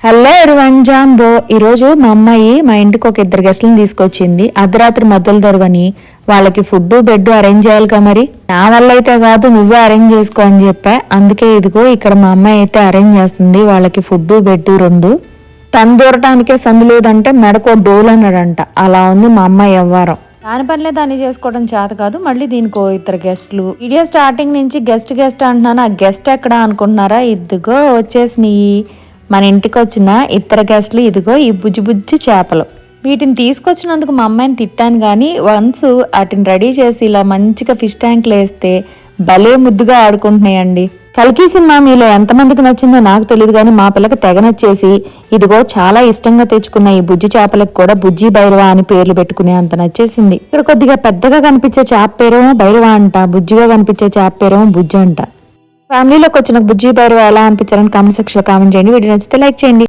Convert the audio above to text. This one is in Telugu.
Hello everyone, jumbo. ఈరోజు మా అమ్మాయి మా ఇంటికి ఒక ఇద్దరు గెస్టులను తీసుకొచ్చింది. అర్ధరాత్రి మధ్యలో దొరవని వాళ్ళకి ఫుడ్ బెడ్ అరేంజ్ చేయాలిగా. మరి నా వల్ల అయితే కాదు, నువ్వే అరేంజ్ చేసుకో అని చెప్పా. అందుకే ఇదిగో ఇక్కడ మా అమ్మాయి అయితే అరేంజ్ చేస్తుంది వాళ్ళకి ఫుడ్ బెడ్ రెండు. తను దూరటానికే సందు లేదంటే మెడకో డోల్ అన్నాడంట. అలా ఉంది మా అమ్మాయి వ్యవహారం. దాని పనిలే దాన్ని చేసుకోవడం చేత కాదు, మళ్ళీ దీనికో ఇద్దరు గెస్టులు. వీడియో స్టార్టింగ్ నుంచి గెస్ట్ అంటున్నాను. ఆ గెస్ట్ ఎక్కడ అనుకుంటున్నారా? ఇదిగో వచ్చేసినాయి మన ఇంటికి వచ్చిన ఇద్దరు గెస్టులు. ఇదిగో ఈ బుజ్జి చేపలు. వీటిని తీసుకొచ్చినందుకు మా అమ్మాయిని తిట్టాను, కానీ వన్స్ వాటిని రెడీ చేసి ఇలా మంచిగా ఫిష్ ట్యాంక్లో వేస్తే భలే ముద్దుగా ఆడుకుంటున్నాయండి. కల్కి సినిమా మీలో ఎంతమందికి నచ్చిందో నాకు తెలియదు, కానీ మా పిల్లకి తెగ నచ్చేసి ఇదిగో చాలా ఇష్టంగా తెచ్చుకున్న ఈ బుజ్జి చేపలకు కూడా బుజ్జి భైరవ అని పేర్లు పెట్టుకునే అంత నచ్చేసింది. ఇక్కడ కొద్దిగా పెద్దగా కనిపించే చేప పేరేమో భైరవ అంట, బుజ్జిగా కనిపించే చేప పేరేమో బుజ్జి అంట. ఫ్యామిలీలోకి వచ్చిన బుజ్జి భైరవ ఎలా అనిపించారని కామెంట్ సెక్షన్ లో కామెంట్ చేయండి. వీడియో నచ్చితే లైక్ చేయండి.